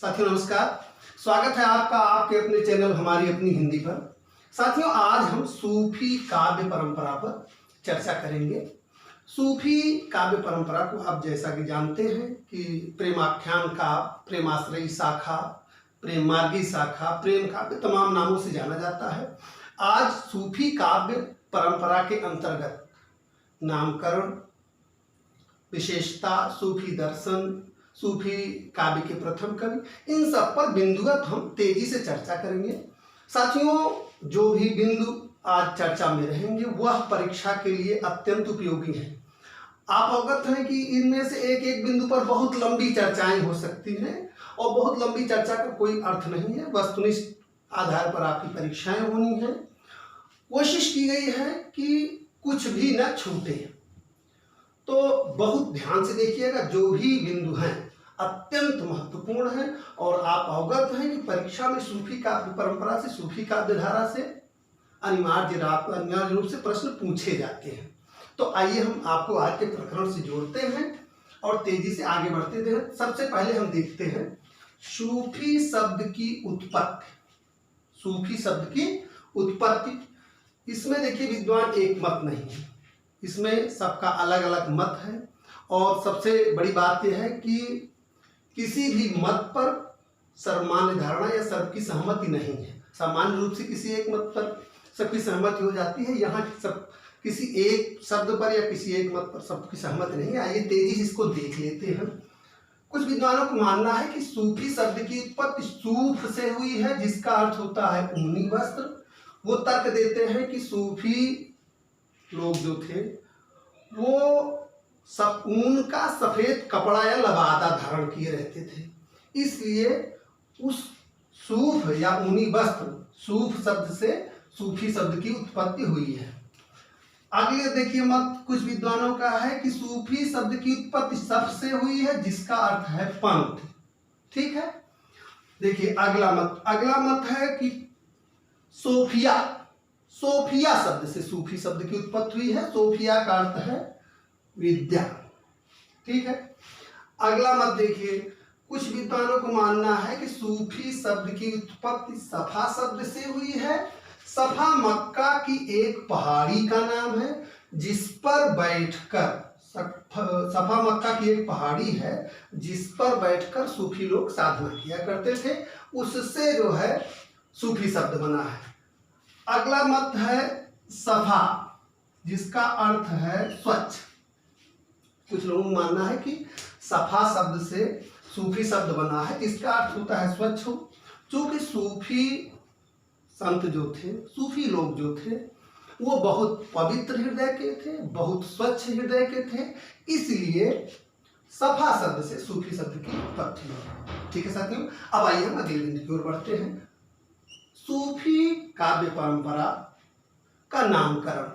साथियों नमस्कार, स्वागत है आपका आपके अपने चैनल हमारी अपनी हिंदी पर। साथियों आज हम सूफी काव्य परंपरा पर चर्चा करेंगे। सूफी काव्य परंपरा को आप जैसा कि जानते हैं कि प्रेमाख्यान काव्य, प्रेमाश्रयी शाखा, प्रेम मार्गी शाखा, प्रेम काव्य तमाम नामों से जाना जाता है। आज सूफी काव्य परंपरा के अंतर्गत नामकरण, विशेषता, सूफी दर्शन, सूफी काव्य के प्रथम कवि, इन सब पर बिंदुगत हम तेजी से चर्चा करेंगे। साथियों जो भी बिंदु आज चर्चा में रहेंगे वह परीक्षा के लिए अत्यंत उपयोगी है। आप अवगत हैं कि इनमें से एक एक बिंदु पर बहुत लंबी चर्चाएं हो सकती हैं और बहुत लंबी चर्चा का कोई अर्थ नहीं है। वस्तुनिष्ठ आधार पर आपकी परीक्षाएं होनी है। कोशिश की गई है कि कुछ भी न छूटे, तो बहुत ध्यान से देखिएगा। जो भी बिंदु हैं अत्यंत महत्वपूर्ण है और आप अवगत हैं कि परीक्षा में सूफी काव्य परंपरा से, सूफी काव्य धारा से अनिवार्य रूप से प्रश्न पूछे जाते हैं। तो आइए हम आपको आज के प्रकरण से जोड़ते हैं और तेजी से आगे बढ़ते हैं। सबसे पहले हम देखते हैं सूफी शब्द की उत्पत्ति। सूफी शब्द की उत्पत्ति, इसमें देखिए विद्वान एक मत नहीं है, इसमें सबका अलग अलग मत है। और सबसे बड़ी बात यह है कि किसी भी मत पर सर्वमान्य धारणा या सबकी सहमति नहीं है। सामान्य रूप से किसी एक मत पर सबकी सहमति हो जाती है, यहाँ सब किसी एक शब्द पर या किसी एक मत पर सबकी सहमति नहीं है। आइए तेजी से इसको देख लेते हैं। कुछ विद्वानों को मानना है कि सूफी शब्द की उत्पत्ति सूफ से हुई है, जिसका अर्थ होता है ऊनी वस्त्र। वो तर्क देते हैं कि सूफी लोग जो थे वो सब ऊन का सफेद कपड़ा या लबादा धारण किए रहते थे, इसलिए उस सूफ या ऊनी वस्त्र, सूफ शब्द से सूफी शब्द की उत्पत्ति हुई है। अगले देखिए मत कुछ विद्वानों का है कि सूफी शब्द की उत्पत्ति सफ से हुई है, जिसका अर्थ है पंथ। ठीक है, देखिए अगला मत है कि सोफिया शब्द से सूफी शब्द की उत्पत्ति हुई है। सोफिया का अर्थ है विद्या। ठीक है, अगला मत देखिए, कुछ विद्वानों को मानना है कि सूफी शब्द की उत्पत्ति सफा शब्द से हुई है। सफा मक्का की एक पहाड़ी का नाम है, जिस पर बैठकर, सफा मक्का की एक पहाड़ी है जिस पर बैठकर सूफी लोग साधना किया करते थे, उससे जो है सूफी शब्द बना है। अगला मत है सफा, जिसका अर्थ है स्वच्छ। कुछ लोगों को मानना है कि सफा शब्द से सूफी शब्द बना है, इसका अर्थ होता है स्वच्छ हो। चूंकि सूफी संत जो थे, सूफी लोग जो थे, वो बहुत पवित्र हृदय के थे, बहुत स्वच्छ हृदय के थे, इसलिए सफा शब्द से सूफी शब्द की उत्पत्ति हुई। ठीक है साथियों, अब आइए हम अगले बिंदु की ओर बढ़ते हैं। सूफी काव्य परंपरा का नामकरण,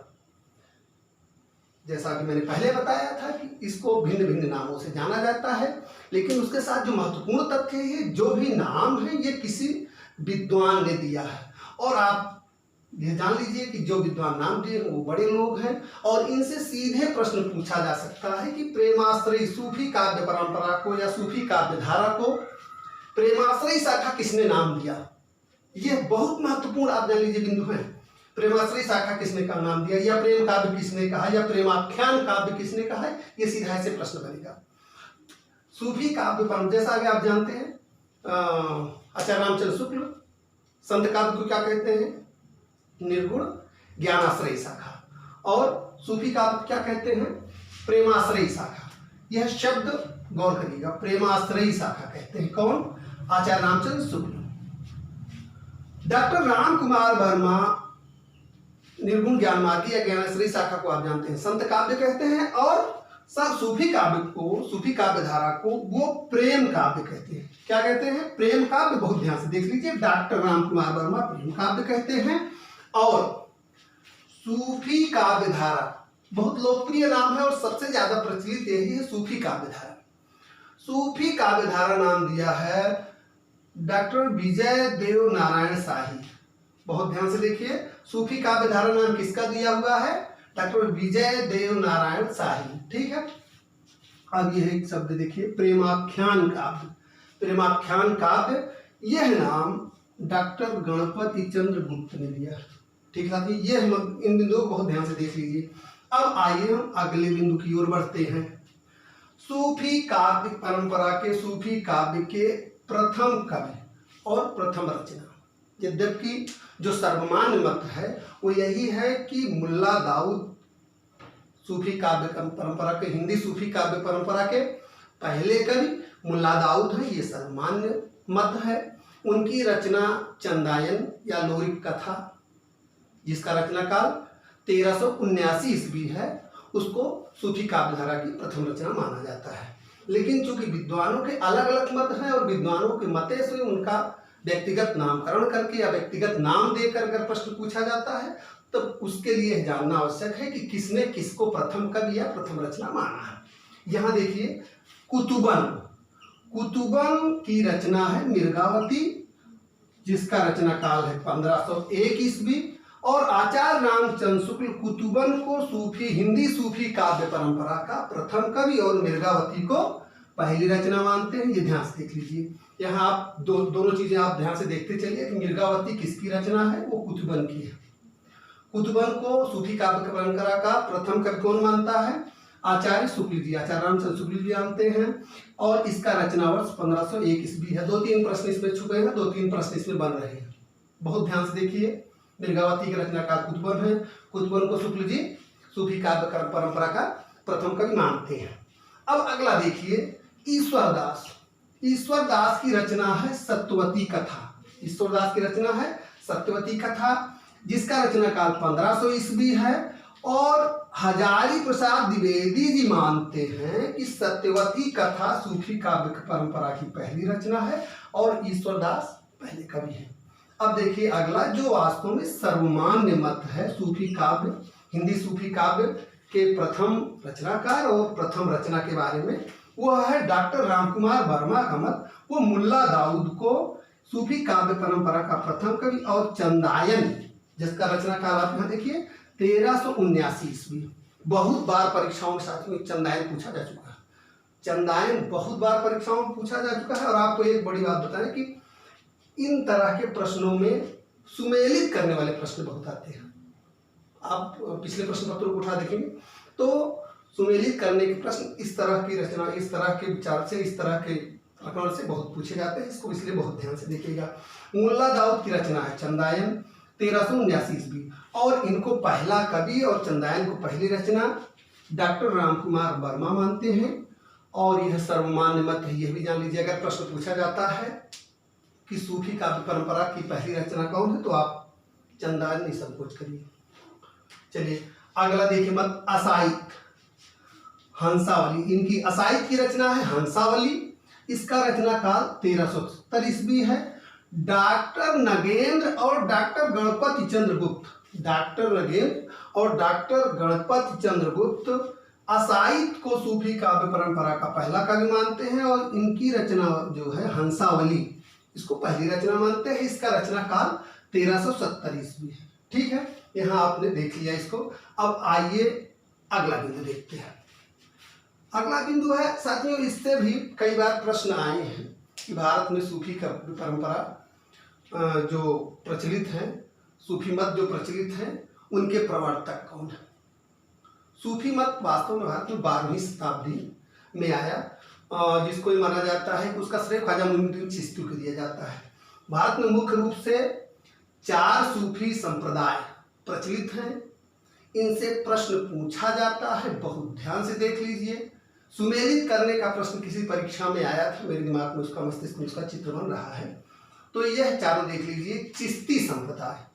जैसा कि मैंने पहले बताया था कि इसको भिन्न भिन्न नामों से जाना जाता है, लेकिन उसके साथ जो महत्वपूर्ण तथ्य है, जो भी नाम है ये किसी विद्वान ने दिया है। और आप ये जान लीजिए कि जो विद्वान नाम दिए वो बड़े लोग हैं और इनसे सीधे प्रश्न पूछा जा सकता है कि प्रेमाश्रयी सूफी काव्य परंपरा को या सूफी काव्य धारा को प्रेमाश्रयी शाखा किसने नाम दिया। ये बहुत महत्वपूर्ण आप जान लीजिए बिंदु है। प्रेमाश्रयी शाखा किसने का नाम दिया, या प्रेम काव्य किसने कहा, या प्रेमाख्यान काव्य किसने कहा है, ये सीधा ऐसे प्रश्न बनेगा। सूफी काव्य परंपरा, जैसा कि आप जानते हैं आचार्य रामचंद्र शुक्ल संत काव्य को क्या कहते हैं, निर्गुण ज्ञानाश्रयी शाखा, और सूफी काव्य क्या कहते हैं, प्रेमाश्रयी शाखा। यह शब्द गौर करिएगा, प्रेमाश्रयी शाखा कहते हैं कौन, आचार्य रामचंद्र शुक्ल। डॉक्टर राम कुमार वर्मा निर्गुण ज्ञान मार्गी या ज्ञानाश्रयी शाखा को आप जानते हैं संत काव्य कहते हैं, और सूफी काव्य को, सूफी काव्य धारा को वो प्रेम काव्य कहते हैं। क्या कहते हैं, प्रेम काव्य। बहुत ध्यान से देख लीजिए, डॉक्टर राम कुमार वर्मा प्रेम काव्य कहते हैं। और सूफी काव्य धारा बहुत लोकप्रिय नाम है और सबसे ज्यादा प्रचलित यही है, सूफी काव्य धारा। सूफी काव्य धारा नाम दिया है डॉक्टर विजय देव नारायण शाही। बहुत ध्यान से देखिए, सूफी काव्य धारा नाम किसका दिया हुआ है, डॉक्टर विजय देव नारायण शाही। ठीक है, अब यह एक शब्द देखिए, प्रेमाख्यान काव्य। प्रेमाख्यान काव्य, यह नाम डॉक्टर गणपति चंद्र गुप्त ने दिया। ठीक है, ये हम इन बिंदुओं को बहुत ध्यान से देख लीजिए। अब आइए हम अगले बिंदु की ओर बढ़ते हैं। सूफी काव्य परंपरा के सूफी काव्य के प्रथम कवि और प्रथम रचना, यद्यपि जो सर्वमान्य मत है वो यही है कि मुल्ला दाऊद सूफी काव्य परंपरा के, हिंदी सूफी काव्य परंपरा के पहले कवि मुल्ला दाऊद हैं, ये सर्वमान्य मत है। उनकी रचना चंदायन या लोरिक कथा, जिसका रचना काल 1379 ईस्वी है, उसको सूफी काव्य धारा की प्रथम रचना माना जाता है। लेकिन चूंकि विद्वानों के अलग अलग मत हैं और विद्वानों के मते से उनका व्यक्तिगत नामकरण करके या व्यक्तिगत नाम देकर अगर प्रश्न पूछा जाता है तो उसके लिए जानना आवश्यक है कि किसने किसको प्रथम कवि या प्रथम रचना माना है। यहाँ देखिए, कुतुबन की रचना है मिर्गावती, जिसका रचना काल है 1501 ईस्वी, और आचार्य रामचंद्र शुक्ल कुतुबन को हिंदी सूफी काव्य परंपरा का प्रथम कवि और मिर्गावती को पहली रचना मानते हैं। ये ध्यान से देख लीजिए, यहाँ आप दोनों चीजें आप ध्यान से देखते चलिए कि मिर्गावती किसकी रचना है, वो कुतुबन की है। कुतुबन को सूफी काव्य परंपरा का प्रथम कवि कौन मानता है? आचार्य शुक्ल जी, आचार्य रामचंद्र शुक्ल जी मानते हैं, और इसका रचना वर्ष 1501 ईस्वी है। 2-3 प्रश्न इसमें छुपे हैं, 2-3 प्रश्न इसमें बन रहे हैं, बहुत ध्यान से देखिए। मिर्गावती की रचनाकार कुतुबन है, कुतुबन को शुक्ल जी सूफी काव्य परंपरा का प्रथम कवि मानते हैं। अब अगला देखिए, ईश्वरदास। ईश्वरदास की रचना है सत्यवती कथा। ईश्वरदास की रचना है सत्यवती कथा, जिसका रचना काल 1500 ईस्वी है, और हजारी प्रसाद द्विवेदी जी मानते हैं कि सत्यवती कथा सूफी काव्य परंपरा की पहली रचना है और ईश्वरदास पहले कवि हैं। अब देखिए अगला, जो वास्तव में सर्वमान्य मत है सूफी काव्य, हिंदी सूफी काव्य के प्रथम रचनाकार और प्रथम रचना के बारे में, वह है डॉक्टर रामकुमार वर्मा का मत। वो मुल्ला दाऊद को सूफी काव्य परंपरा का प्रथम कवि और चंदायन, जिसका रचना काल आप यहाँ देखिए 1379 ईस्वी। बहुत बार परीक्षाओं के साथ में चंदायन पूछा जा चुका है, चंदायन बहुत बार परीक्षाओं में पूछा जा चुका है। और आपको एक बड़ी बात बताएं कि इन तरह के प्रश्नों में सुमेलित करने वाले प्रश्न बहुत आते हैं। आप पिछले प्रश्न पत्रों को उठा देखेंगे तो सुमेलित करने के प्रश्न इस तरह की रचना, इस तरह के विचार से, इस तरह के प्रकरण से बहुत पूछे जाते हैं, इसको इसलिए बहुत ध्यान से देखिएगा। मुल्ला दाऊद की रचना है चंदायन 1379 ईस्वी, और इनको पहला कवि और चंदायन को पहली रचना डॉक्टर रामकुमार वर्मा मानते हैं, और यह सर्वमान्य मत है। यह भी जान लीजिए, अगर प्रश्न पूछा जाता है कि सूफी काव्य परंपरा की पहली रचना कौन है तो आप चंदायन नहीं संकोच करिए। चलिए अगला देखिए मत, असाइत हंसावली। इनकी असाइत की रचना है हंसावली, इसका रचना काल 1370 ईस्वी है। डॉक्टर नगेंद्र और डॉक्टर गणपति चंद्रगुप्त, डॉक्टर नगेंद्र और डॉक्टर गणपति चंद्रगुप्त असाइत को सूफी काव्य परंपरा का पहला कवि मानते हैं, और इनकी रचना जो है हंसावली, इसको पहली रचना मानते हैं। इसका रचना काल 1370 ईस्वी है। ठीक है, यहाँ आपने देख लिया इसको। अब आइए अगला बिंदु देखते हैं। अगला बिंदु है साथियों, इससे भी कई बार प्रश्न आए हैं कि भारत में सूफी काव्य परंपरा जो प्रचलित है, सूफी मत जो प्रचलित है, उनके प्रवर्तक कौन है। सूफी मत वास्तव में भारत में 12वीं शताब्दी में आया, जिसको ये माना जाता है कि उसका श्रेय ख्वाजा मोइनुद्दीन चिश्ती को दिया जाता है। भारत में मुख्य रूप से 4 सूफी संप्रदाय प्रचलित हैं, इनसे प्रश्न पूछा जाता है, बहुत ध्यान से देख लीजिए। सुमेलित करने का प्रश्न किसी परीक्षा में आया था, मेरे दिमाग में उसका, मस्तिष्क में उसका चित्र बन रहा है। तो यह चारों देख लीजिए। चिश्ती संप्रदाय,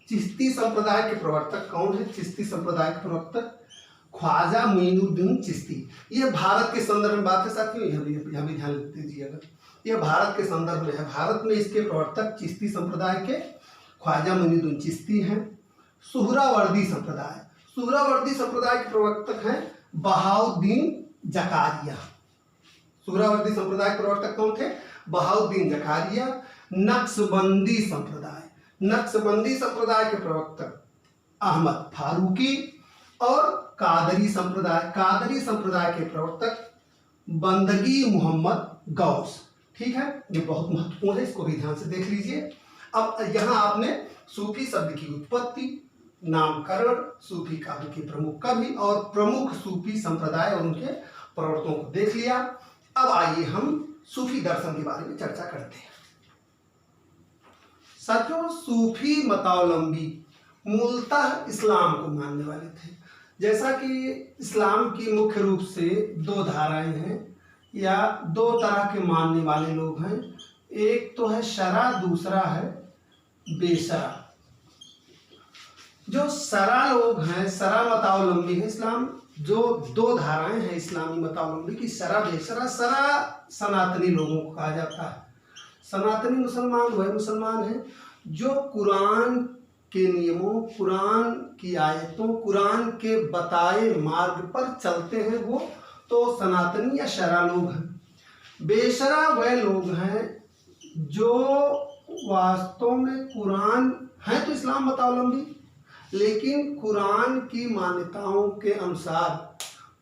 चिश्ती संप्रदाय के प्रवर्तक कौन है? चिश्ती संप्रदाय के प्रवर्तक ख्वाजा मोइनुद्दीन चिश्ती। यह भारत के संदर्भ में बात है साथियों, यह भी ध्यान दीजिएगा, यह भारत के संदर्भ में है। भारत में इसके प्रवर्तक चिश्ती संप्रदाय के ख्वाजा मोइनुद्दीन चिश्ती हैं। सुहरावर्दी संप्रदाय, सुहरावर्दी संप्रदाय के प्रवर्तक हैं बहाउद्दीन जकारिया। सुहरावर्दी संप्रदाय के प्रवर्तक कौन थे? बहाउद्दीन जकारिया। नक्शबंदी संप्रदाय, नक्शबंदी संप्रदाय के प्रवर्तक अहमद फारूकी। और कादरी संप्रदाय, कादरी संप्रदाय के प्रवर्तक बंदगी मोहम्मद गौस। ठीक है, ये बहुत महत्वपूर्ण है, इसको भी ध्यान से देख लीजिए। अब यहाँ आपने सूफी शब्द की उत्पत्ति, नामकरण, सूफी काव्य के प्रमुख कवि और प्रमुख सूफी संप्रदाय और उनके प्रवर्तकों को देख लिया। अब आइए हम सूफी दर्शन के बारे में चर्चा करते हैं। साथियों, सूफी मतावलंबी मूलतः इस्लाम को मानने वाले थे। जैसा कि इस्लाम की मुख्य रूप से दो धाराएं हैं या दो तरह के मानने वाले लोग हैं, एक तो है शरा, दूसरा है बेशरा। जो शरा लोग हैं, शरा मतावलंबी है इस्लाम, जो दो धाराएं हैं इस्लामी मतावलंबी की, शरा बेशरा। शरा सनातनी लोगों को कहा जाता है। सनातनी मुसलमान वह मुसलमान हैं जो कुरान के नियमों, कुरान की आयतों, कुरान के बताए मार्ग पर चलते हैं, वो तो सनातनी या शरा लोग हैं। बेशरा वह लोग हैं जो वास्तव में कुरान है तो इस्लाम मतावलंबी, लेकिन कुरान की मान्यताओं के अनुसार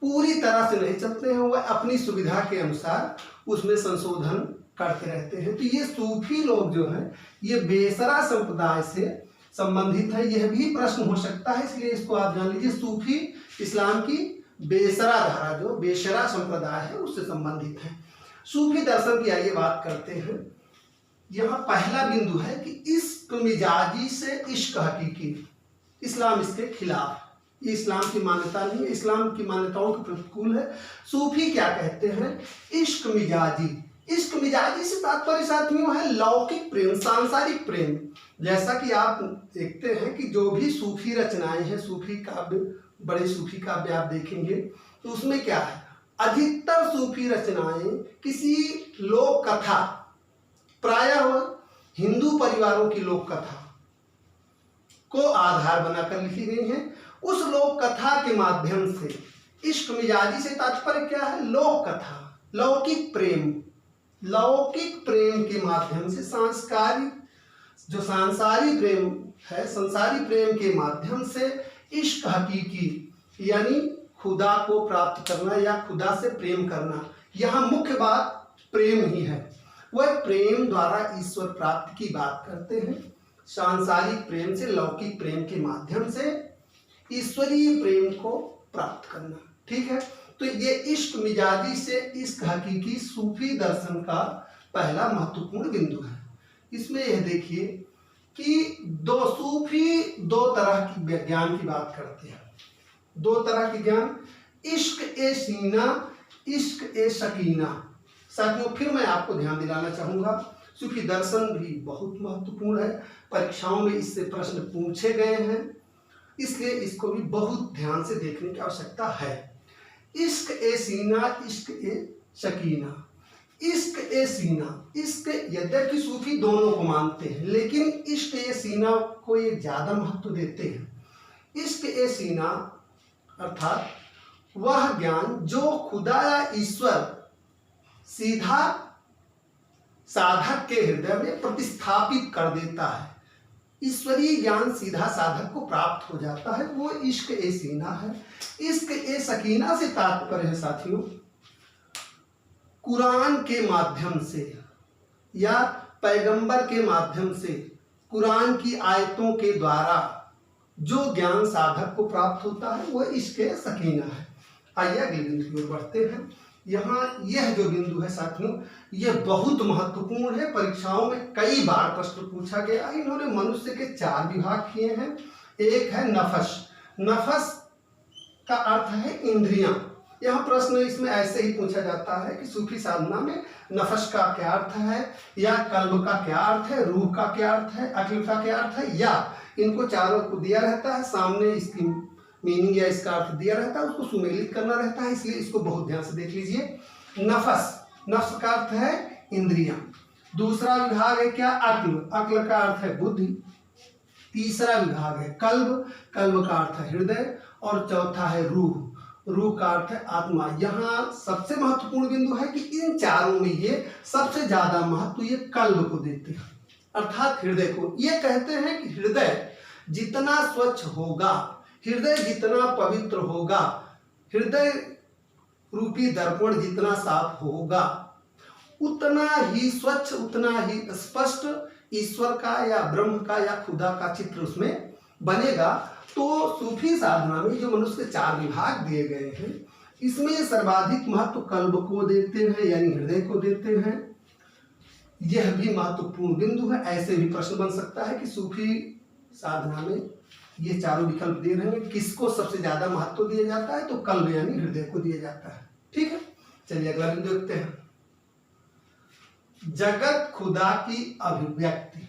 पूरी तरह से नहीं चलते हैं, वह अपनी सुविधा के अनुसार उसमें संशोधन करते रहते हैं। तो ये सूफी लोग जो हैं ये बेशरा संप्रदाय से संबंधित है। यह भी प्रश्न हो सकता है, इसलिए इसको आप जान लीजिए। सूफी इस्लाम की बेशरा धारा, जो बेशरा संप्रदाय है, उससे संबंधित है। सूफी दर्शन की आइए बात करते हैं। यहाँ पहला बिंदु है कि इश्क मिजाजी से इश्क हकीकी। इस्लाम इसके खिलाफ, ये इस्लाम की मान्यता नहीं है, इस्लाम की मान्यताओं के प्रतिकूल है। सूफी क्या कहते हैं? इश्क मिजाजी। इश्क मिजाजी से तात्पर्य साथियों है लौकिक प्रेम, सांसारिक प्रेम। जैसा कि आप देखते हैं कि जो भी सूफी रचनाएं हैं, सूफी काव्य, बड़े सूफी काव्य आप देखेंगे तो उसमें क्या है, अधिकतर सूफी रचनाएं किसी लोक कथा, प्रायः हिंदू परिवारों की लोक कथा को आधार बनाकर लिखी गई हैं। उस लोक कथा के माध्यम से, इश्क मिजाजी से तात्पर्य क्या है? लोक कथा, लौकिक प्रेम, लौकिक प्रेम के माध्यम से सांस्कारिक, जो सांसारिक प्रेम है, संसारी प्रेम के माध्यम से इश्क हकीकी यानी खुदा को प्राप्त करना या खुदा से प्रेम करना। यहाँ मुख्य बात प्रेम ही है। वह प्रेम द्वारा ईश्वर प्राप्ति की बात करते हैं। सांसारिक प्रेम से, लौकिक प्रेम के माध्यम से ईश्वरीय प्रेम को प्राप्त करना। ठीक है, तो ये इश्क मिजाजी से इश्क हकीकी सूफी दर्शन का पहला महत्वपूर्ण बिंदु है। इसमें यह देखिए कि दो सूफी दो तरह की ज्ञान की बात करते हैं। दो तरह के ज्ञान, इश्क ए सीना, इश्क ए शकीना। साथियों, फिर मैं आपको ध्यान दिलाना चाहूँगा, सूफी दर्शन भी बहुत महत्वपूर्ण है, परीक्षाओं में इससे प्रश्न पूछे गए हैं, इसलिए इसको भी बहुत ध्यान से देखने की आवश्यकता है। इश्क ए सीना, इश्क ए शकीना। इश्क ए सीना, इश्क, यद्यपि सूफी दोनों को मानते हैं, लेकिन इश्क ए सीना को ये ज़्यादा महत्व देते हैं। इश्क ए सीना अर्थात वह ज्ञान जो खुदा या ईश्वर सीधा साधक के हृदय में प्रतिस्थापित कर देता है। ईश्वरीय ज्ञान सीधा साधक को प्राप्त हो जाता है, वो इश्क ए सीना है। इश्क ए सकीना से तात्पर्य है साथियों, कुरान के माध्यम से या पैगंबर के माध्यम से, कुरान की आयतों के द्वारा जो ज्ञान साधक को प्राप्त होता है वह इश्क ए सकीना है। आइए अगले बिंदु की ओर बढ़ते हैं। यहाँ यह जो बिंदु है साथियों, यह बहुत महत्वपूर्ण है, परीक्षाओं में कई बार प्रश्न पूछा गया। इन्होंने मनुष्य के 4 विभाग किए हैं। एक है नफस। नफस का अर्थ है इंद्रियां। यह प्रश्न इसमें ऐसे ही पूछा जाता है कि सूफी साधना में नफस का क्या अर्थ है, या कल्ब का क्या अर्थ है, रूह का क्या अर्थ है, अक्ल का क्या अर्थ है, या इनको चारों को दिया रहता है, सामने इसकी मीनिंग या इसका अर्थ दिया रहता है, उसको सुमेलित करना रहता है, इसलिए इसको बहुत ध्यान से देख लीजिए। नफस, नफ्स का अर्थ है इंद्रियां। दूसरा विभाग है क्या? अक्ल। अक्ल का अर्थ है बुद्धि। तीसरा विभाग है कल्ब। कल्ब का अर्थ है हृदय। और चौथा है रूह। रूह का अर्थ है आत्मा। यहाँ सबसे महत्वपूर्ण बिंदु है कि इन चारों में ये सबसे ज्यादा महत्व ये कल्ब को देते हैं, अर्थात हृदय को। ये कहते हैं कि हृदय जितना स्वच्छ होगा, हृदय जितना पवित्र होगा, हृदय रूपी दर्पण जितना साफ होगा उतना ही स्वच्छ, उतना ही स्पष्ट ईश्वर का या ब्रह्म का या खुदा का चित्र उसमें बनेगा। तो सूफी साधना में जो मनुष्य के 4 विभाग दिए गए हैं, इसमें सर्वाधिक महत्व कल्ब को देते हैं, यानी हृदय को देते हैं। यह भी महत्वपूर्ण बिंदु है। ऐसे भी प्रश्न बन सकता है कि सूफी साधना में ये चारों विकल्प दे रहे हैं, किसको सबसे ज्यादा महत्व दिया जाता है? तो कल्ब यानी हृदय को दिया जाता है। ठीक है, चलिए अगला बिंदु देखते हैं। जगत खुदा की अभिव्यक्ति,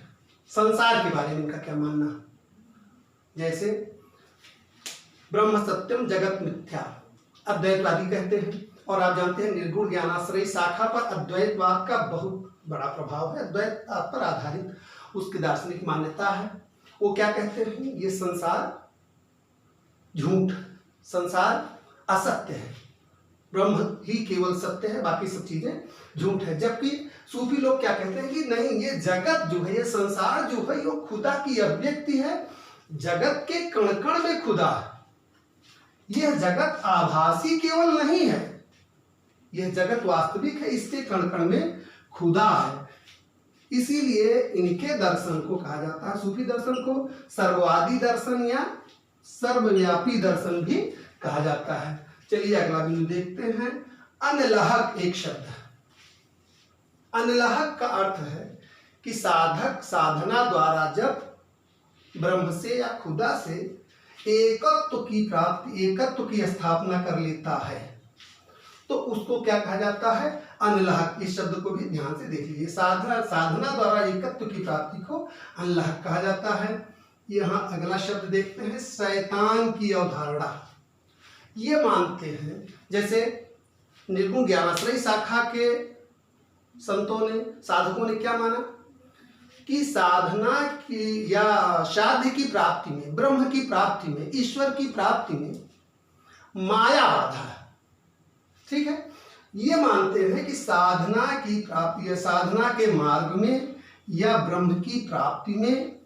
संसार के बारे में इनका क्या मानना? जैसे ब्रह्म सत्यम जगत मिथ्या, अद्वैतवादी कहते हैं। और आप जानते हैं निर्गुण ज्ञानाश्रयी शाखा पर अद्वैतवाद का बहुत बड़ा प्रभाव है। अद्वैत पर आधारित उसकी दार्शनिक मान्यता है। वो क्या कहते हैं? ये संसार झूठ, संसार असत्य है, ब्रह्म ही केवल सत्य है, बाकी सब चीजें झूठ है। जबकि सूफी लोग क्या कहते हैं कि नहीं, ये जगत जो है, ये संसार जो है, वो खुदा की अभिव्यक्ति है। जगत के कण कण में खुदा है। यह जगत आभासी केवल नहीं है, यह जगत वास्तविक है, इसके कण कण में खुदा है। इसीलिए इनके दर्शन को कहा जाता है, सूफी दर्शन को सर्ववादी दर्शन या सर्वव्यापी दर्शन भी कहा जाता है। चलिए अगला बिंदु देखते हैं। अनलहक एक शब्द है। अनलहक का अर्थ है कि साधक साधना द्वारा जब ब्रह्म से या खुदा से एकत्व की प्राप्ति, एकत्व की स्थापना कर लेता है, तो उसको क्या कहा जाता है? अनलहक। इस शब्द को भी ध्यान से देख लीजिए। साधना द्वारा एकत्व की प्राप्ति को अनलहक कहा जाता है। यहाँ अगला शब्द देखते हैं, शैतान की अवधारणा। ये मानते हैं, जैसे निर्गुण ज्ञानाश्रयी शाखा के संतों ने, साधकों ने क्या माना कि साधना की या साध्य की प्राप्ति में, ब्रह्म की प्राप्ति में, ईश्वर की प्राप्ति में माया बाधा है। ठीक है, ये मानते हैं कि साधना की प्राप्ति या साधना के मार्ग में या ब्रह्म की प्राप्ति में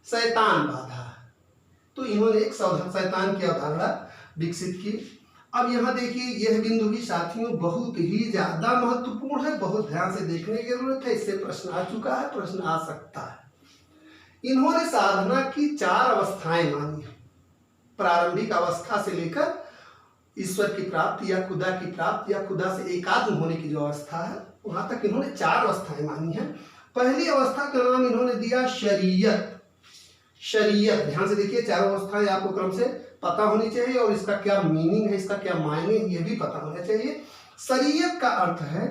शैतान बाधा है। तो इन्होंने एक शैतान की अवधारणा विकसित की। अब यहाँ देखिए, यह बिंदु भी साथियों बहुत ही ज्यादा महत्वपूर्ण है, बहुत ध्यान से देखने की जरूरत है। इससे प्रश्न आ चुका है, प्रश्न आ सकता है। इन्होंने साधना की 4 अवस्थाएं मानी है। प्रारंभिक अवस्था से लेकर ईश्वर की प्राप्ति या खुदा की प्राप्ति या खुदा से एकात्म होने की जो अवस्था है, वहां तक इन्होंने 4 अवस्थाएं मानी है। पहली अवस्था का नाम इन्होंने दिया शरीयत। शरीयत, ध्यान से देखिए, 4 अवस्थाएं आपको क्रम से पता होनी चाहिए और इसका क्या मीनिंग है, इसका क्या मायने है, ये भी पता होना चाहिए। शरीयत का अर्थ है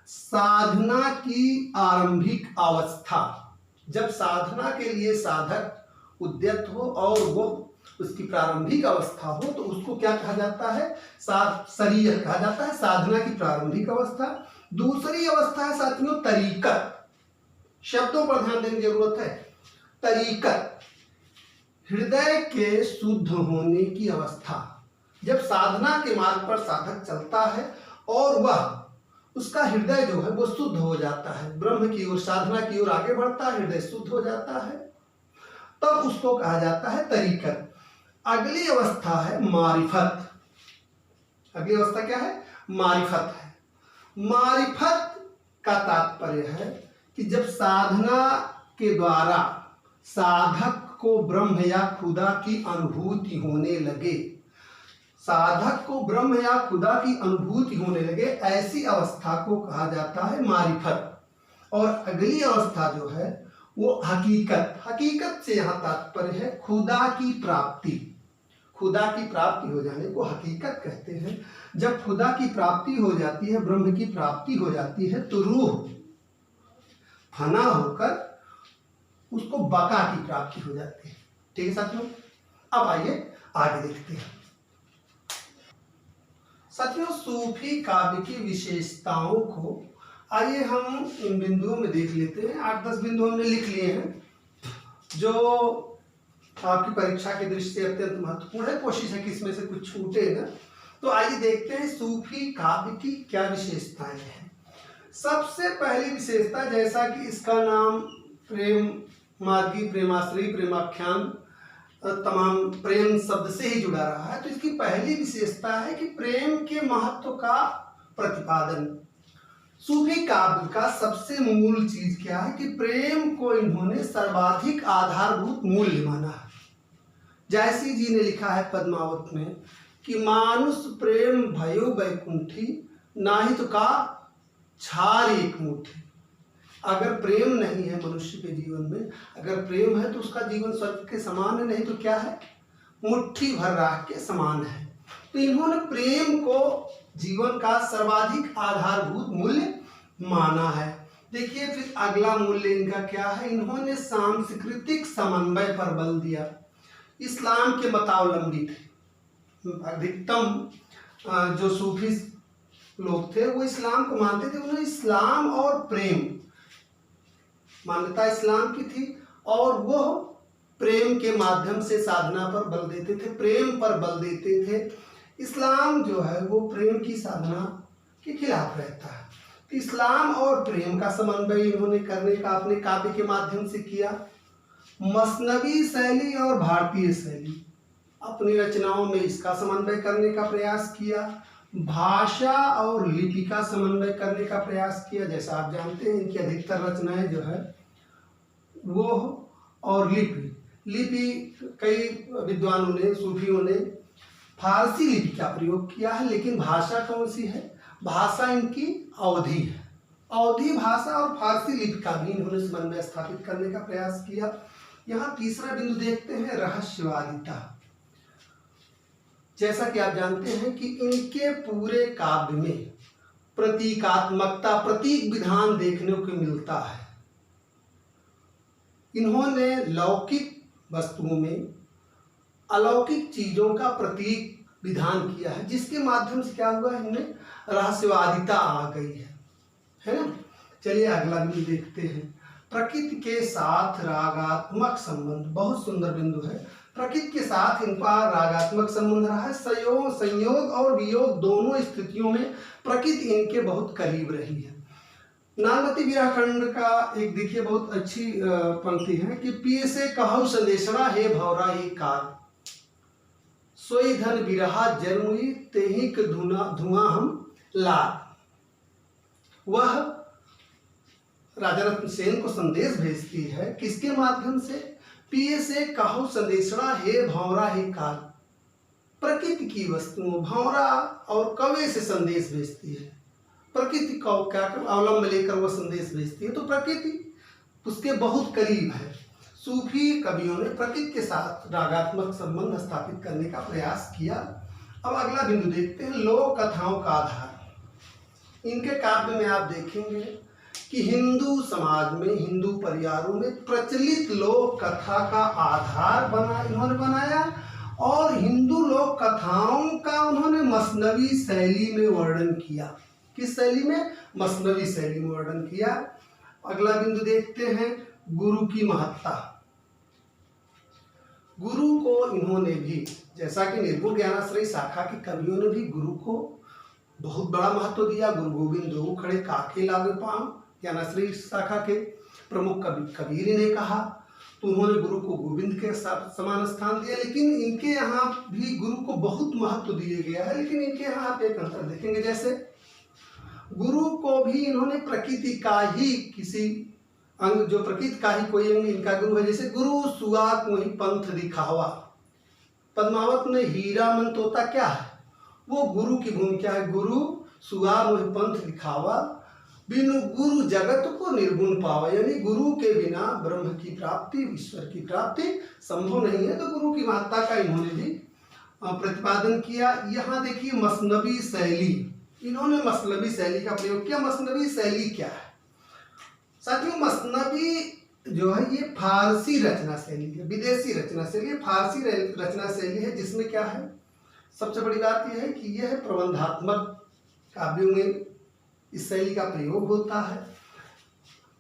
साधना की आरंभिक अवस्था। जब साधना के लिए साधक उद्यत हो और वो उसकी प्रारंभिक अवस्था हो, तो उसको क्या कहा जाता है? शरीयत कहा जाता है, साधना की प्रारंभिक अवस्था। दूसरी अवस्था है साथियों तरीकत। शब्दों पर ध्यान देने की जरूरत है। तरीकत, हृदय के शुद्ध होने की अवस्था। जब साधना के मार्ग पर साधक चलता है और वह उसका हृदय जो है वो शुद्ध हो जाता है, ब्रह्म की ओर, साधना की ओर आगे बढ़ता है, हृदय शुद्ध हो जाता है, तब उसको कहा जाता है तरीकत। अगली अवस्था है मारिफत। अगली अवस्था क्या है? मारिफत है। मारिफत का तात्पर्य है कि जब साधना के द्वारा साधक को ब्रह्म या खुदा की अनुभूति होने लगे, साधक को ब्रह्म या खुदा की अनुभूति होने लगे, ऐसी अवस्था को कहा जाता है मारिफत। और अगली अवस्था जो है वो हकीकत। हकीकत से यहाँ तात्पर्य है खुदा की प्राप्ति। खुदा की प्राप्ति हो जाने को हकीकत कहते हैं। जब खुदा की प्राप्ति हो जाती है, ब्रह्म की प्राप्ति हो जाती है, तो रूह फना होकर उसको बका की प्राप्ति हो जाती है। ठीक है साथियों, अब आइए आगे देखते हैं। साथियों, सूफी काव्य की विशेषताओं को आइए हम इन बिंदुओं में देख लेते हैं। 8-10 बिंदु हमने लिख लिए हैं जो आपकी परीक्षा की दृष्टि से अत्यंत महत्वपूर्ण है। कोशिश है कि इसमें से कुछ छूटे ना। तो आइए देखते हैं सूफी काव्य की क्या विशेषताएं हैं। सबसे पहली विशेषता, जैसा कि इसका नाम प्रेम मार्गी, प्रेमाश्रयी, प्रेमाख्यान तमाम प्रेम शब्द से ही जुड़ा रहा है। तो इसकी पहली विशेषता है कि प्रेम के महत्व का प्रतिपादन। सूफी काव्य का सबसे मूल चीज क्या है कि प्रेम को इन्होंने सर्वाधिक आधारभूत मूल्य माना है। जायसी जी ने लिखा है पद्मावत में कि मानुष प्रेम भयो बैकुंठी, नाहित का छार एक मुट्ठी। अगर प्रेम नहीं है मनुष्य के जीवन में, अगर प्रेम है तो उसका जीवन स्वर्ग के समान है, नहीं तो क्या है, मुट्ठी भर राख के समान है। तो इन्होंने प्रेम को जीवन का सर्वाधिक आधारभूत मूल्य माना है। देखिए फिर अगला मूल्य इनका क्या है, इन्होंने सांस्कृतिक समन्वय पर बल दिया। इस्लाम के मतावलंबी थे अधिकतम जो सूफी लोग थे, वो इस्लाम को मानते थे। उन्होंने इस्लाम और प्रेम, मान्यता इस्लाम की थी और वो प्रेम के माध्यम से साधना पर बल देते थे, प्रेम पर बल देते थे। इस्लाम जो है वो प्रेम की साधना के खिलाफ रहता है। तो इस्लाम और प्रेम का समन्वय इन्होंने करने का अपने काव्य के माध्यम से किया। मसनवी शैली और भारतीय शैली, अपनी रचनाओं में इसका समन्वय करने का प्रयास किया। भाषा और लिपि का समन्वय करने का प्रयास किया। जैसा आप जानते हैं इनकी अधिकतर रचनाएं जो है वो, और लिपि कई विद्वानों ने, सूफियों ने फारसी लिपि का प्रयोग किया है, लेकिन भाषा कौन सी है, भाषा इनकी अवधी है। अवधी भाषा और फारसी लिपि का भी इन्होंने समन्वय स्थापित करने का प्रयास किया। यहाँ तीसरा बिंदु देखते हैं, रहस्यवादिता। जैसा कि आप जानते हैं कि इनके पूरे काव्य में प्रतीकात्मकता, प्रतीक विधान देखने को मिलता है। इन्होंने लौकिक वस्तुओं में अलौकिक चीजों का प्रतीक विधान किया है, जिसके माध्यम से क्या हुआ, इनमें रहस्यवादिता आ गई है ना। चलिए अगला बिंदु देखते हैं, प्रकृति के साथ रागात्मक संबंध। बहुत सुंदर बिंदु है। प्रकृति के साथ इनका रागात्मक संबंध रहा है। संयोग और वियोग दोनों स्थितियों में प्रकृति इनके बहुत करीब रही है। नागवती विरह खंड का एक देखिए बहुत अच्छी पंक्ति है कि पिए से कहु संदेशना हे भौरा हे काल, सोई धन विरहा जन्मुई तेहिक धुआं हम लाल। वह राजा रत्न सेन को संदेश भेजती है, किसके माध्यम से, पिए से कहु संदेशना हे भौरा हे काल। प्रकृति की वस्तुओं भौरा और कौवे से संदेश भेजती है। प्रकृति को क्या अवलंब लेकर वह संदेश भेजती है, तो प्रकृति उसके बहुत करीब है। सूफी कवियों ने प्रकृति के साथ रागात्मक संबंध स्थापित करने का प्रयास किया। अब अगला बिंदु देखते हैं, लोक कथाओं का आधार। इनके काव्य में आप देखेंगे कि हिंदू समाज में, हिंदू परिवारों में प्रचलित लोक कथा का आधार इन्होंने बनाया और हिंदू लोक कथाओं का उन्होंने मसनवी शैली में वर्णन किया। किस शैली में, मसनवी शैली में वर्णन किया। अगला बिंदु देखते हैं, गुरु की महत्ता। गुरु को इन्होंने भी, जैसा कि निर्गुण ज्ञानाश्रयी शाखा के कवियों ने भी गुरु को बहुत बड़ा महत्व दिया। गुरु गोविंद दो खड़े काके लागे पांव, ज्ञानाश्रयी शाखा के प्रमुख कवि कबीर ने कहा, तो उन्होंने गुरु को गोविंद के समान स्थान दिया। लेकिन इनके यहाँ भी गुरु को बहुत महत्व दिया गया है। लेकिन इनके यहाँ आप एक अंतर देखेंगे, जैसे गुरु को भी इन्होंने प्रकृति का ही किसी अंग, जो प्रकृति का ही कोई अंग इनका गुरु है। जैसे गुरु सुआ को ही पंथ दिखावा। पद्मावत में हीरा मन तोता क्या है, वो गुरु की भूमिका है। गुरु सुआ मोहि पंथ दिखावा, बिनु गुरु जगत को निर्गुण पावा। यानी गुरु के बिना ब्रह्म की प्राप्ति, ईश्वर की प्राप्ति संभव नहीं है। तो गुरु की महत्ता का इन्होंने भी प्रतिपादन किया। यहाँ देखिए मसनवी शैली, इन्होंने मसनवी शैली का प्रयोग किया। मसनवी शैली क्या है साथियों, मसनवी जो है ये फारसी रचना शैली है, विदेशी रचना शैली है, फारसी रचना शैली है, जिसमें क्या है, सबसे बड़ी बात यह है कि यह प्रबंधात्मक काव्यों में इस शैली का प्रयोग होता है।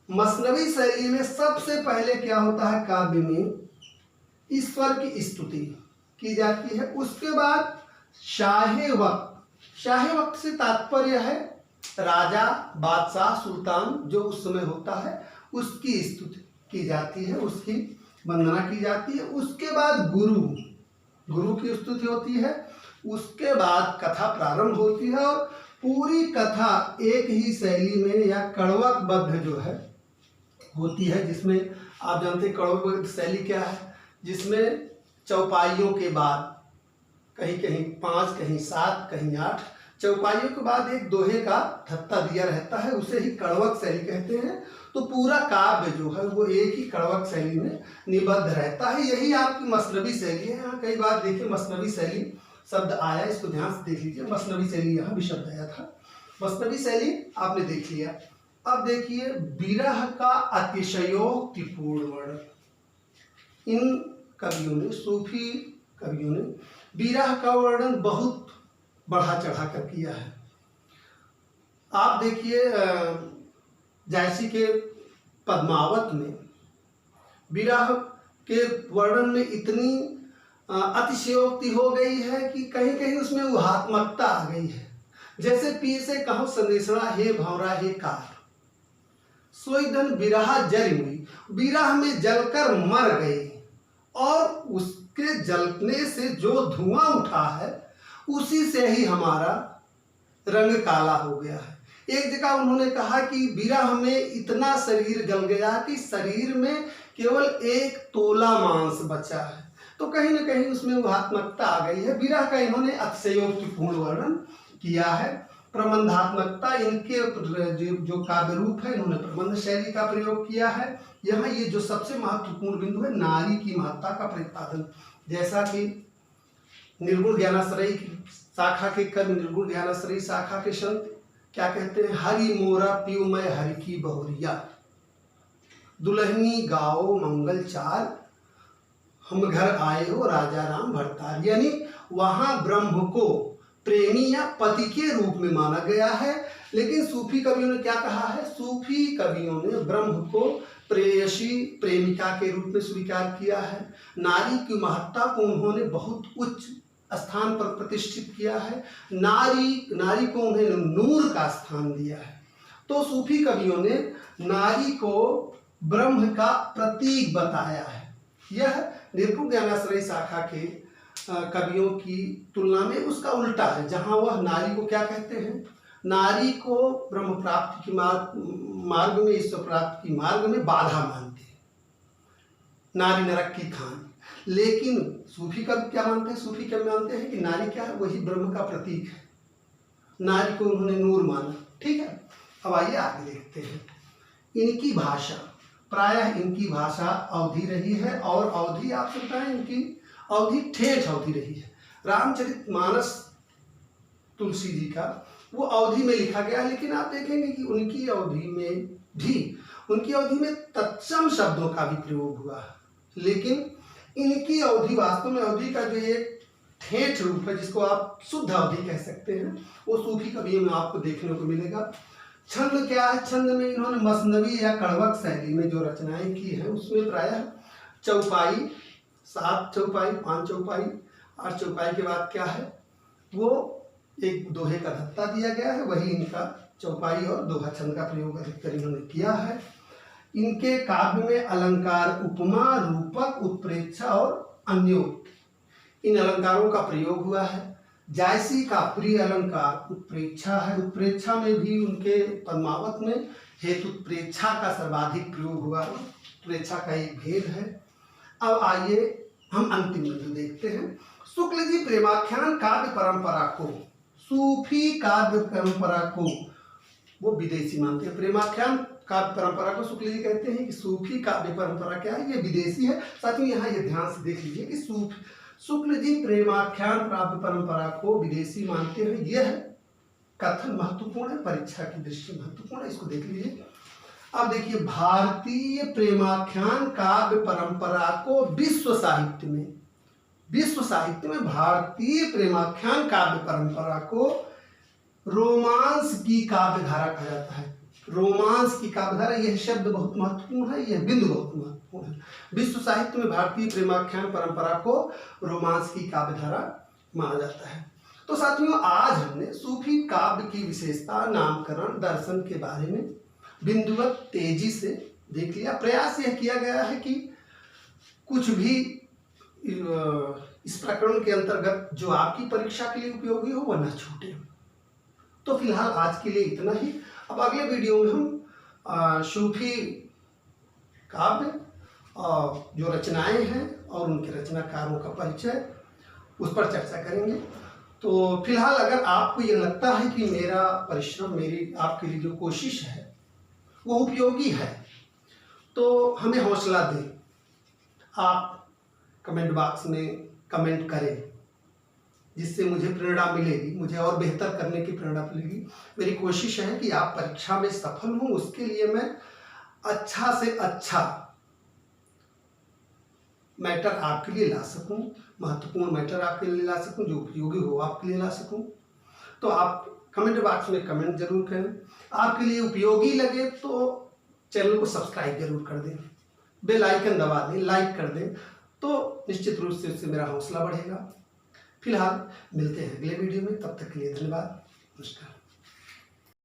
मसनवी शैली में सबसे पहले क्या होता है, काव्य में ईश्वर की स्तुति की जाती है। उसके बाद शाहे वक्त से तात्पर्य है राजा, बादशाह, सुल्तान जो उस समय होता है, उसकी स्तुति की जाती है, उसकी वंदना की जाती है। उसके बाद गुरु की स्तुति होती है। उसके बाद कथा प्रारंभ होती है और पूरी कथा एक ही शैली में या कड़वकबद्ध जो है होती है, जिसमें आप जानते हैं कड़वकबद्ध शैली क्या है, जिसमें चौपाइयों के बाद कहीं कहीं 5, कहीं 7, कहीं 8 चौपाइयों के बाद एक दोहे का धत्ता दिया रहता है, उसे ही कड़वक शैली कहते हैं। तो पूरा काव्य जो है वो एक ही कड़वक शैली में निबद्ध रहता है। यही आपकी मसनवी शैली है। यहाँ कई बार देखिए मसनवी शैली शब्द आया, इसको ध्यान से देख लीजिए। मसनवी शैली यहाँ भी शब्द आया था। मसनवी शैली आपने देख लिया। अब देखिए विरह का अतिशयोक्तिपूर्ण वर्णन। इन कवियों ने, सूफी कवियों ने विरह का वर्णन बहुत बढ़ा चढ़ा कर किया है। आप देखिए जायसी के पद्मावत में विरह के वर्णन में इतनी अतिशयोक्ति हो गई है कि कहीं कहीं उसमें ऊहात्मकता आ गई है। जैसे पी से कहो संदेशना हे भंवरा हे कार, सोईधन विरहा जल हुई, विरह में जलकर मर गई और उसके जलने से जो धुआं उठा है उसी से ही हमारा रंग काला हो गया है। एक जगह उन्होंने कहा कि विरह में इतना शरीर जल गया कि शरीर में केवल 1 तोला मांस बचा है। तो कहीं ना कहीं उसमें ऊहात्मकता आ गई है। विरह का इन्होंने अतिशयोक्तिपूर्ण वर्णन किया है। प्रबंधात्मकता इनके जो काव्य रूप है, इन्होंने प्रबंध शैली का प्रयोग किया है। यहाँ ये जो सबसे महत्वपूर्ण बिंदु है नारी की महत्ता का प्रतिपादन। जैसा कि निर्गुण ज्ञानाश्रयी शाखा के कवि, निर्गुण ज्ञानाश्रयी शाखा के संत क्या कहते हैं, हरि मोरा पियो मैं हरि की बहुरिया, दुल्हनी गाओ मंगल चार, हम घर आए हो राजा राम भरतार। यानी वहां ब्रह्म को प्रेमी या पति के रूप में माना गया है। लेकिन सूफी कवियों ने क्या कहा है, सूफी कवियों ने ब्रह्म को प्रेयसी प्रेमिका के रूप में स्वीकार किया है। नारी की महत्ता को उन्होंने बहुत उच्च स्थान पर प्रतिष्ठित किया है। नारी को उन्होंने नूर का स्थान दिया है। तो सूफी कवियों ने नारी को ब्रह्म का प्रतीक बताया है। यह निर्गुण ज्ञानाश्रयी शाखा के कवियों की तुलना में उसका उल्टा है, जहां वह नारी को क्या कहते हैं, नारी को ब्रह्म प्राप्ति की मार्ग में, ईश्वर प्राप्ति की मार्ग में बाधा मानते हैं, नारी नरक की खान। लेकिन सूफी कवि क्या मानते हैं, सूफी कवि मानते हैं कि नारी क्या है, वही ब्रह्म का प्रतीक है। नारी को उन्होंने नूर माना। ठीक है, अब आइए आगे देखते हैं। इनकी भाषा, प्रायः इनकी भाषा अवधी रही है और अवधी आप सुनते हैं, इनकी अवधी ठेठ अवधी रही है। रामचरितमानस तुलसी जी का वो अवधी में लिखा गया, लेकिन आप देखेंगे कि उनकी अवधी में तत्सम शब्दों का भी प्रयोग हुआ। लेकिन इनकी अवधी वास्तव में अवधी का जो एक ठेठ रूप है, जिसको आप शुद्ध अवधी कह सकते हैं, वो सूफी कवियों में आपको देखने को मिलेगा। छंद क्या है, छंद में इन्होंने मसनवी या कड़वक शैली में जो रचनाएं की हैं उसमें प्रायः चौपाई, 7 चौपाई, 5 चौपाई, 8 चौपाई के बाद क्या है, वो एक दोहे का धत्ता दिया गया है। वही इनका चौपाई और दोहा छंद का प्रयोग अधिकतर इन्होंने किया है। इनके काव्य में अलंकार, उपमा, रूपक, उत्प्रेक्षा और अन्योक्त, इन अलंकारों का प्रयोग हुआ है। जायसी का प्रिय अलंकार उत्प्रेक्षा है। उत्प्रेक्षा में भी उनके पद्मावत में हेतुत्प्रेक्षा का सर्वाधिक प्रयोग हुआ है। उत्प्रेक्षा का एक भेद है। अब आइए हम अंतिम बिंदु देखते हैं। शुक्ल जी प्रेमाख्यान काव्य परंपरा को, सूफी काव्य परंपरा को वो विदेशी मानते हैं। प्रेमाख्यान काव्य परंपरा को शुक्ल जी कहते हैं कि सूफी काव्य परंपरा क्या है, ये विदेशी है। साथ ही यहाँ ये ध्यान से देख लीजिए कि शुक्ल जी प्रेमाख्यान काव्य परंपरा को विदेशी मानते हैं। यह कथन महत्वपूर्ण है, परीक्षा की दृष्टि महत्वपूर्ण है, इसको देख लीजिए। अब देखिए, भारतीय प्रेमाख्यान काव्य परंपरा को विश्व साहित्य में भारतीय प्रेमाख्यान काव्य परंपरा को रोमांस की काव्य धारा कहा जाता है। रोमांस की काव्य धारा, यह शब्द बहुत महत्वपूर्ण है, यह बिंदु बहुत महत्वपूर्ण है। विश्व साहित्य में भारतीय प्रेमाख्यान परंपरा को रोमांस की काव्य धारा माना जाता है। तो साथियों, आज हमने सूफी काव्य की विशेषता, नामकरण, दर्शन के बारे में बिंदुवत तेजी से देख लिया। प्रयास यह किया गया है कि कुछ भी इस प्रकरण के अंतर्गत जो आपकी परीक्षा के लिए उपयोगी हो वह न छूटे। तो फिलहाल आज के लिए इतना ही। अब अगले वीडियो में हम सूफी काव्य और जो रचनाएं हैं और उनके रचनाकारों का परिचय उस पर चर्चा करेंगे। तो फिलहाल अगर आपको ये लगता है कि मेरा परिश्रम, मेरी आपके लिए जो कोशिश है वो उपयोगी है, तो हमें हौसला दें। आप कमेंट बॉक्स में कमेंट करें, जिससे मुझे प्रेरणा मिलेगी, मुझे और बेहतर करने की प्रेरणा मिलेगी। मेरी कोशिश है कि आप परीक्षा में सफल हों, उसके लिए मैं अच्छा से अच्छा मैटर आपके लिए ला सकूं, महत्वपूर्ण मैटर आपके लिए ला सकूं, जो उपयोगी हो आपके लिए ला सकूं। तो आप कमेंट बॉक्स में कमेंट जरूर करें। आपके लिए उपयोगी लगे तो चैनल को सब्सक्राइब जरूर कर दें, बेल आइकन दबा दें, लाइक कर दें, तो निश्चित रूप से उससे मेरा हौसला बढ़ेगा। फिलहाल मिलते हैं अगले वीडियो में, तब तक के लिए धन्यवाद, नमस्कार।